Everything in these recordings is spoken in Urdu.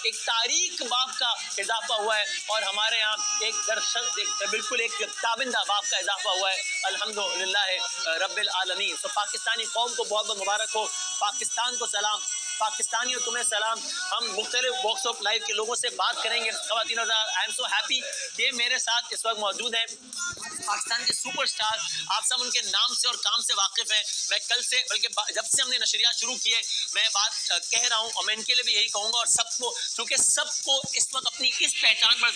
ایک تاریخ باب کا اضافہ ہوا ہے اور ہمارے یہاں ایک بالکل ایک تابندہ باب کا اضافہ ہوا ہے الحمدللہ رب العالمین. تو پاکستانی قوم کو بہت بہت مبارک ہو, پاکستان کو سلام, پاکستانیوں تمہیں سلام. ہم مختلف باکس آف لائف کے لوگوں سے بات کریں گے. خواتین آئی ایم سو ہیپی کہ میرے ساتھ اس وقت موجود ہیں پاکستان کے سپر سٹار. آپ سب ان کے نام سے اور کام سے واقف ہیں. میں کل سے بلکہ جب سے ہم نے نشریات شروع کیے میں بات کہہ رہا ہوں اور میں ان کے لیے بھی یہی کہوں گا, اور سب کو, کیونکہ سب کو اس وقت اپنی اس پہچان پر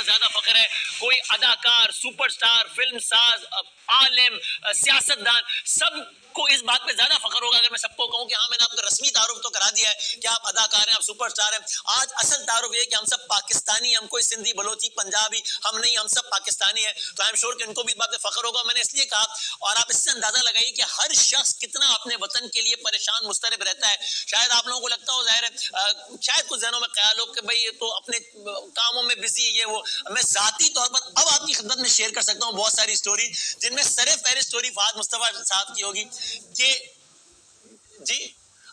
زیادہ فخر ہے. کوئی اداکار, سپر سٹار, فلم ساز, عالم, سیاستدان, سب کو اس بات پہ زیادہ فخر ہوگا اگر میں سب کو کہوں کہ ہاں میں نے آپ کا رسمی تعارف تو کرا دیا ہے کہ آپ اداکار ہیں, آپ سپر سٹار ہیں. آج اصل تعارف یہ ہے کہ ہم سب پاکستانی ہیں, ہم کوئی سندھی, بلوچی, پنجابی ہم نہیں, ہم سب پاکستانی ہیں. تو آئی ایم شیور کہ ان کو بھی اس بات پہ فخر ہوگا. میں نے اس لیے کہا, اور آپ اس سے اندازہ لگائیے کہ ہر شخص کتنا اپنے وطن کے لیے پریشان مضطرب رہتا ہے. شاید آپ لوگوں کو لگتا ہو, ظاہر ہے شاید کچھ ذہنوں میں خیال ہو کہ بھئی یہ تو اپنے کاموں میں بزی ہے, یہ وہ. میں ذاتی طور پر اب آپ کی خدمت میں شیئر کر سکتا ہوں بہت ساری سٹوری, جن میں سر فہرست سٹوری فہد مصطفیٰ صاحب کی ہوگی کہ جی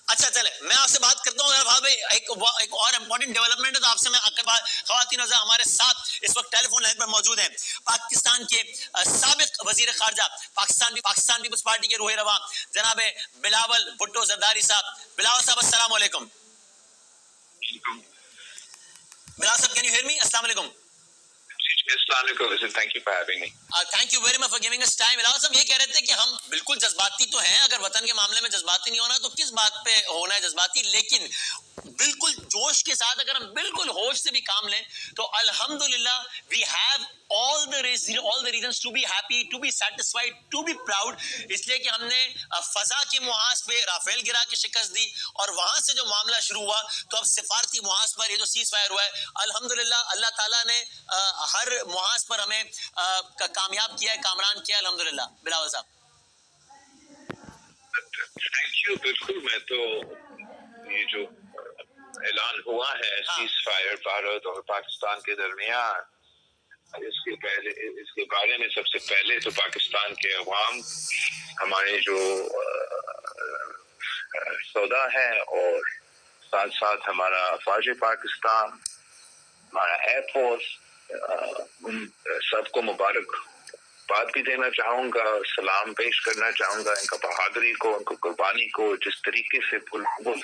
اچھا چلے میں آپ سے بات کرتا ہوں. بھائی ایک اور امپورٹنٹ ڈیولپمنٹ ہے تو آپ سے میں خواتین حضرات ہمارے ساتھ اس وقت ٹیلی فون لائن پر موجود ہیں پاکستان کے سابق وزیر خارجہ, پاکستان پیپلز پارٹی کے روح رواں جناب بلاول بھٹو زرداری صاحب. بلاول صاحب السلام علیکم. بلاول صاحب, کین یو ہیئر می؟ السلام علیکم. Thank you for having me. Thank you very much for giving us time. Bilawal صاحب یہ کہہ رہے تھے کہ ہم بالکل جذباتی تو ہیں, اگر وطن کے معاملے میں جذباتی نہیں ہونا تو کس بات پہ ہونا ہے جذباتی, لیکن بالکل جوش کے ساتھ اگر ہم بالکل ہوش سے بھی کام لیں تو الحمدللہ we have all the reasons to be happy, to be satisfied, to be proud. اس لیے کہ ہم نے فضا کے محاذ پہ رافیل گرا کے شکست دی اور وہاں سے جو معاملہ شروع ہوا تو اب سفارتی محاذ پر یہ جو سیز فائر ہوا ہے الحمدللہ اللہ تعالیٰ نے ہر محاذ پر ہمیں کامیاب کیا ہے, کامران کیا ہے الحمدللہ. بلاول صاحب Thank you. بالکل, میں تو یہ جو اعلان ہوا ہے سیز فائر بھارت اور پاکستان کے درمیان, اس کے بارے میں سب سے پہلے تو پاکستان کے عوام ہمارے جو سودا ہے اور ساتھ ساتھ ہمارا افواج پاکستان, ہمارا ایئر فورس, ان سب کو مبارک بات بھی دینا چاہوں گا, سلام پیش کرنا چاہوں گا ان کا بہادری کو, ان کو قربانی کو, جس طریقے سے بھارت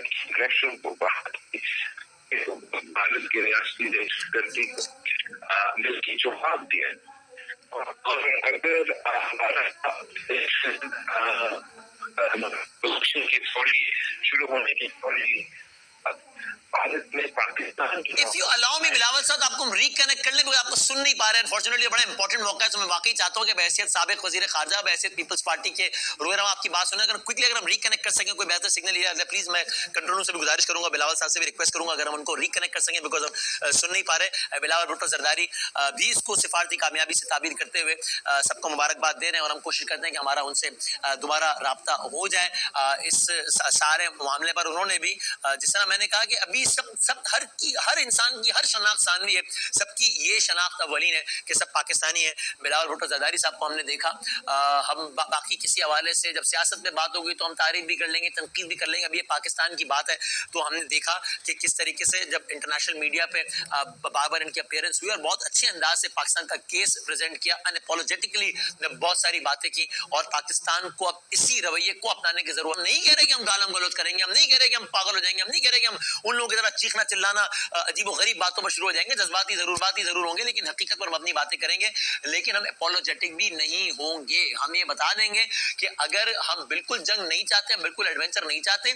کی اگریشن کو, بھارت کی ریاستی دہشتگردی کو مل کی جواب دیا. اور اگر ہمارا کی تھوڑی شروع ہونے کی تھوڑی بھارت میں پاکستان کی If you allow me, Bilawal صاحب آپ کو ہم ریکنیکٹ کر لیں کیونکہ آپ کو سن نہیں پا رہے ہیں. انفارچونیٹلی بڑا امپورٹنٹ موقع ہے, تو میں واقعی چاہتا ہوں کہ بحیثیت سابق وزیر خارجہ, بحیثیت پیپلز پارٹی کے روح رواں آپ کی بات سنیں. اگر کوئکلی اگر ہم ریکنیکٹ کر سکیں, کوئی بہتر سگنل لیا ہے پلیز, میں کنٹرول سے بھی گزارش کروں گا, بلاول صاحب سے بھی ریکویسٹ کروں گا اگر ہم ان کو ریکنیکٹ کر سکیں بیکاز ہم سن نہیں پا رہے. بلاول بھٹو زرداری بھی اس کو سفارتی کامیابی سے تعبیر کرتے ہوئے سب کو مبارکباد دے رہے ہیں اور ہم کوشش کرتے ہیں کہ ہمارا ان سے دوبارہ رابطہ ہو جائے اس سارے معاملے پر. انہوں نے بھی جس طرح میں نے کہا کہ ابھی سب ہر انسان کی ہر شناخت ثانوی ہے, سب کی یہ شناخت اولین ہے کہ سب پاکستانی ہیں. بلاول بھٹو زرداری صاحب کو ہم نے دیکھا, ہم باقی کسی حوالے سے جب سیاست پہ بات ہوگی تو ہم تعریف بھی کر لیں گے, تنقید بھی کر لیں گے. اب یہ پاکستان کی بات ہے تو ہم نے دیکھا کہ کس طریقے سے جب انٹرنیشنل میڈیا پہ بار بار ان کی اپیئرنس ہوئی اور بہت اچھے انداز سے پاکستان کا کیس پریزنٹ کیا, انپولوجیٹکلی بہت ساری باتیں کی, اور پاکستان کو اب اسی رویے کو اپنانے کی ضرورت. ہم نہیں کہہ رہے کہ ہم گالم گلوچ کریں گے, ہم نہیں کہہ رہے کہ ہم پاگل ہو جائیں گے, ہم نہیں کہہ رہے کہ ہم ان لوگوں کی طرح چیخنا چلانا عجیب و غریب باتوں پر شروع ہو جائیں گے. جذباتی ضرور ہوں گے لیکن حقیقت پر مبنی باتیں کریں گے, لیکن ہم اپولوجیٹک بھی نہیں ہوں گے. ہم یہ بتا دیں گے کہ اگر ہم بالکل جنگ نہیں چاہتے, ہم بالکل ایڈونچر نہیں چاہتے,